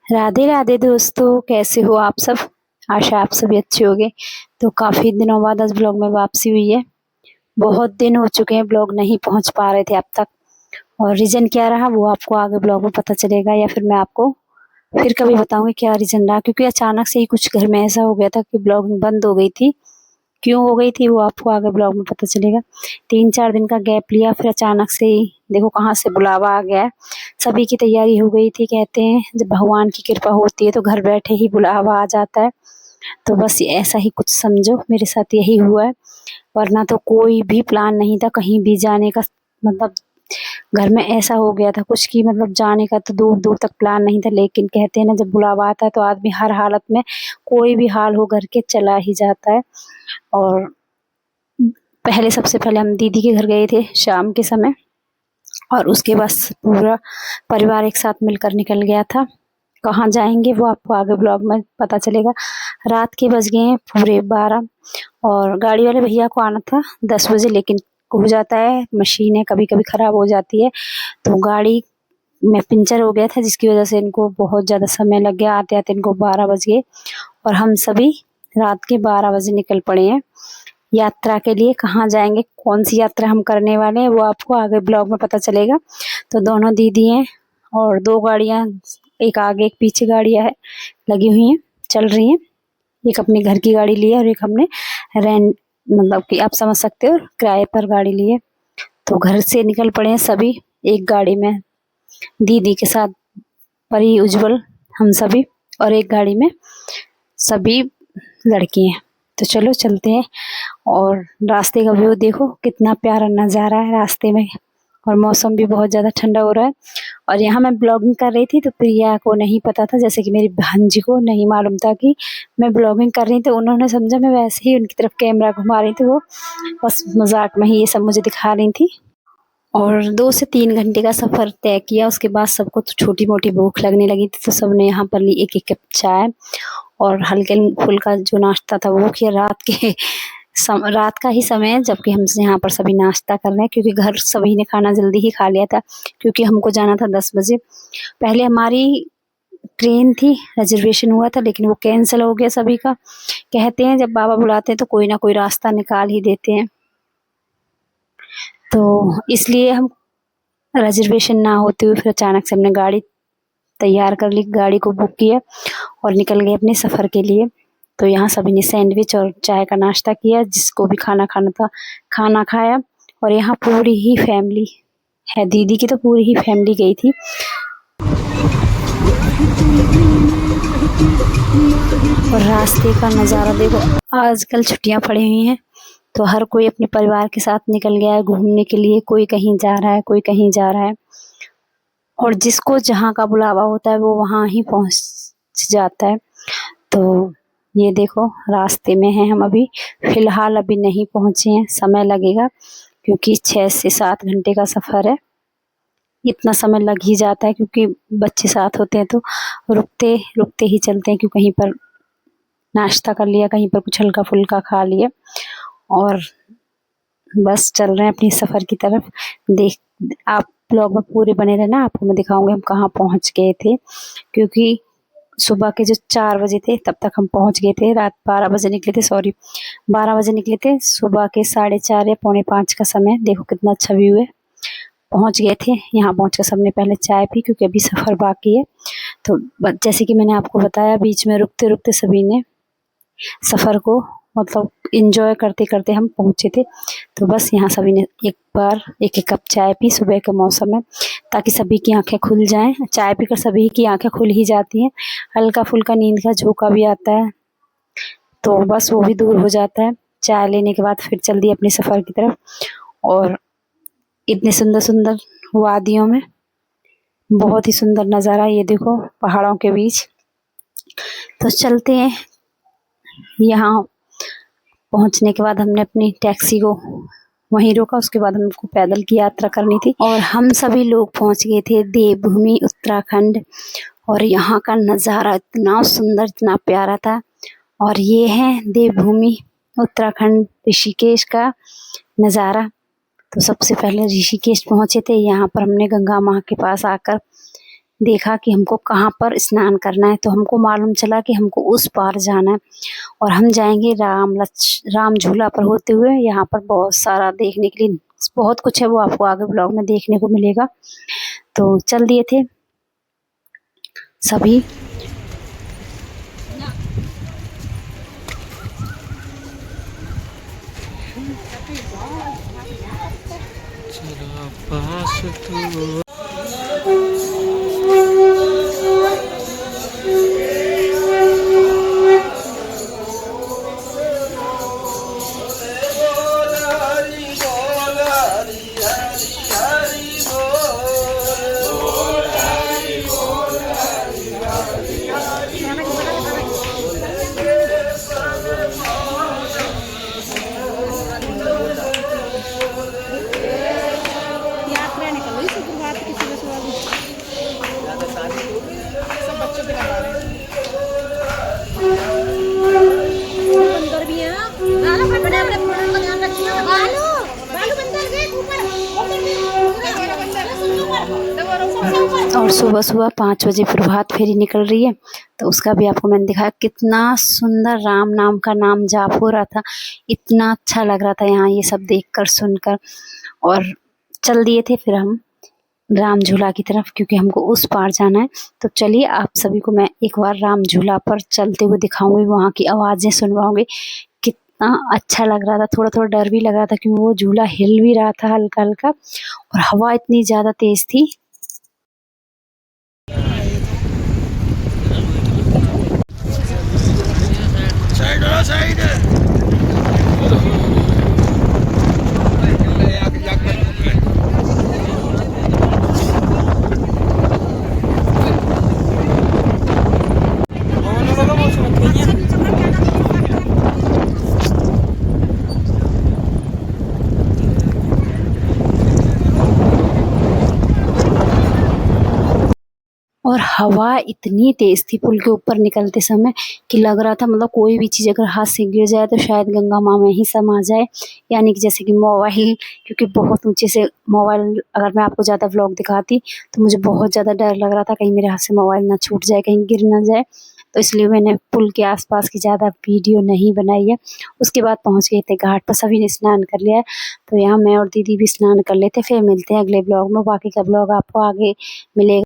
राधे राधे दोस्तों, कैसे हो आप सब। आशा आप सभी अच्छे होंगे। तो काफ़ी दिनों बाद आज ब्लॉग में वापसी हुई है। बहुत दिन हो चुके हैं, ब्लॉग नहीं पहुंच पा रहे थे अब तक। और रीज़न क्या रहा वो आपको आगे ब्लॉग में पता चलेगा, या फिर मैं आपको फिर कभी बताऊंगी क्या रीज़न रहा। क्योंकि अचानक से ही कुछ घर में ऐसा हो गया था कि ब्लॉगिंग बंद हो गई थी। क्यों हो गई थी वो आपको आगे ब्लॉग में पता चलेगा। 3-4 दिन का गैप लिया, फिर अचानक से ही देखो कहाँ से बुलावा आ गया है। सभी की तैयारी हो गई थी। कहते हैं जब भगवान की कृपा होती है तो घर बैठे ही बुलावा आ जाता है। तो बस ऐसा ही कुछ समझो, मेरे साथ यही हुआ है। वरना तो कोई भी प्लान नहीं था कहीं भी जाने का। मतलब घर में ऐसा हो गया था कुछ कि मतलब जाने का तो दूर दूर तक प्लान नहीं था। लेकिन कहते हैं ना, जब बुलावा आता है तो आदमी हर हालत में, कोई भी हाल हो, घर के चला ही जाता है। और पहले सबसे पहले हम दीदी के घर गए थे शाम के समय। और उसके बाद पूरा परिवार एक साथ मिलकर निकल गया था। कहाँ जाएंगे वो आपको आगे ब्लॉग में पता चलेगा। रात के बज गए हैं पूरे 12। और गाड़ी वाले भैया को आना था 10 बजे, लेकिन हो जाता है, मशीनें कभी कभी ख़राब हो जाती है। तो गाड़ी में पंचर हो गया था, जिसकी वजह से इनको बहुत ज़्यादा समय लग गया। आते आते इनको 12 बज गए। और हम सभी रात के 12 बजे निकल पड़े हैं यात्रा के लिए। कहाँ जाएंगे, कौन सी यात्रा हम करने वाले हैं वो आपको आगे ब्लॉग में पता चलेगा। तो दोनों दीदी हैं और 2 गाड़ियाँ, एक आगे एक पीछे गाड़ियाँ है लगी हुई हैं, चल रही हैं। एक अपने घर की गाड़ी ली है और एक हमने रेंट, मतलब कि आप समझ सकते हो, किराए पर गाड़ी ली है। तो घर से निकल पड़े हैं सभी एक गाड़ी में, दीदी के साथ परी, उज्जवल, हम सभी। और एक गाड़ी में सभी लड़की हैं। तो चलो चलते हैं। और रास्ते का व्यू देखो, कितना प्यारा नज़ारा है रास्ते में। और मौसम भी बहुत ज़्यादा ठंडा हो रहा है। और यहाँ मैं ब्लॉगिंग कर रही थी तो प्रिया को नहीं पता था, जैसे कि मेरी बहन जी को नहीं मालूम था कि मैं ब्लॉगिंग कर रही थी। तो उन्होंने समझा मैं वैसे ही उनकी तरफ कैमरा घुमा रही थी। वो बस मजाक में ही ये सब मुझे दिखा रही थी। और 2 से 3 घंटे का सफ़र तय किया। उसके बाद सबको तो छोटी मोटी भूख लगने लगी थी, तो सबने यहाँ पर ली एक एक कप चाय और हल्के फुल्का जो नाश्ता था वो किया। रात का ही समय है, जबकि हम यहाँ पर सभी नाश्ता कर रहे हैं, क्योंकि घर सभी ने खाना जल्दी ही खा लिया था। क्योंकि हमको जाना था 10 बजे। पहले हमारी ट्रेन थी, रिजर्वेशन हुआ था, लेकिन वो कैंसिल हो गया सभी का। कहते हैं जब बाबा बुलाते हैं तो कोई ना कोई रास्ता निकाल ही देते हैं। तो इसलिए हम रिजर्वेशन ना होते हुए फिर अचानक से हमने गाड़ी तैयार कर ली, गाड़ी को बुक किया और निकल गए अपने सफ़र के लिए। तो यहाँ सभी ने सैंडविच और चाय का नाश्ता किया, जिसको भी खाना खाना था खाना खाया। और यहाँ पूरी ही फैमिली है, दीदी की तो पूरी ही फैमिली गई थी। और रास्ते का नज़ारा देखो। आजकल छुट्टियाँ पड़ी हुई हैं तो हर कोई अपने परिवार के साथ निकल गया है घूमने के लिए। कोई कहीं जा रहा है, कोई कहीं जा रहा है। और जिसको जहाँ का बुलावा होता है वो वहाँ ही पहुँच जाता है। तो ये देखो रास्ते में हैं हम अभी। फ़िलहाल अभी नहीं पहुँचे हैं, समय लगेगा, क्योंकि 6 से 7 घंटे का सफ़र है। इतना समय लग ही जाता है, क्योंकि बच्चे साथ होते हैं तो रुकते रुकते ही चलते हैं। क्यों कहीं पर नाश्ता कर लिया, कहीं पर कुछ हल्का फुल्का खा लिया, और बस चल रहे हैं अपनी सफ़र की तरफ। देख, आप ब्लॉग में पूरे बने रहना, आपको मैं दिखाऊंगी हम कहाँ पहुँच गए थे। क्योंकि सुबह के जो 4 बजे थे तब तक हम पहुँच गए थे। रात 12 बजे निकले थे, सॉरी 12 बजे निकले थे। सुबह के 4:30 या पौने 5 का समय, देखो कितना अच्छा व्यू है। पहुँच गए थे। यहाँ पहुँच कर सबने पहले चाय पी, क्योंकि अभी सफ़र बाकी है। तो जैसे कि मैंने आपको बताया, बीच में रुकते रुकते सभी ने सफ़र को मतलब एंजॉय करते करते हम पहुँचे थे। तो बस यहाँ सभी ने एक बार एक एक कप चाय पी सुबह के मौसम में, ताकि सभी की आंखें खुल जाएं। चाय पीकर सभी की आंखें खुल ही जाती हैं। हल्का फुल्का नींद का झोंका भी आता है, तो बस वो भी दूर हो जाता है। चाय लेने के बाद फिर चल दिए अपने सफ़र की तरफ। और इतने सुंदर सुंदर वादियों में बहुत ही सुंदर नज़ारा, ये देखो पहाड़ों के बीच। तो चलते हैं। यहाँ पहुँचने के बाद हमने अपनी टैक्सी को वहीं रोका। उसके बाद हमको पैदल की यात्रा करनी थी। और हम सभी लोग पहुँच गए थे देवभूमि उत्तराखंड। और यहाँ का नज़ारा इतना सुंदर, इतना प्यारा था। और ये है देवभूमि उत्तराखंड, ऋषिकेश का नज़ारा। तो सबसे पहले ऋषिकेश पहुँचे थे। यहाँ पर हमने गंगा माँ के पास आकर देखा कि हमको कहाँ पर स्नान करना है, तो हमको मालूम चला कि हमको उस पार जाना है और हम जाएंगे राम झूला पर होते हुए। यहाँ पर बहुत सारा देखने के लिए बहुत कुछ है, वो आपको आगे ब्लॉग में देखने को मिलेगा। तो चल दिए थे सभी। और सुबह सुबह 5 बजे प्रभात फेरी निकल रही है, तो उसका भी आपको मैंने दिखाया। कितना सुंदर राम नाम का नाम जाप हो रहा था, इतना अच्छा लग रहा था यहाँ ये सब देखकर सुनकर। और चल दिए थे फिर हम राम झूला की तरफ, क्योंकि हमको उस पार जाना है। तो चलिए आप सभी को मैं एक बार राम झूला पर चलते हुए दिखाऊंगी, वहाँ की आवाज़ें सुनवाऊंगी। कितना अच्छा लग रहा था, थोड़ा थोड़ा डर भी लग रहा था क्योंकि वो झूला हिल भी रहा था हल्का हल्का, और हवा इतनी ज़्यादा तेज़ थी। और हवा इतनी तेज़ थी पुल के ऊपर निकलते समय कि लग रहा था मतलब कोई भी चीज़ अगर हाथ से गिर जाए तो शायद गंगा माँ में ही समा जाए। यानी कि जैसे कि मोबाइल, क्योंकि बहुत ऊंचे से मोबाइल, अगर मैं आपको ज़्यादा व्लॉग दिखाती तो मुझे बहुत ज़्यादा डर लग रहा था कहीं मेरे हाथ से मोबाइल ना छूट जाए, कहीं गिर ना जाए। तो इसलिए मैंने पुल के आसपास की ज़्यादा वीडियो नहीं बनाई है। उसके बाद पहुँच गए थे घाट पर, सभी ने स्नान कर लिया है, तो यहाँ मैं और दीदी भी स्नान कर लेते। फिर मिलते हैं अगले ब्लॉग में, बाकी का ब्लॉग आपको आगे मिलेगा।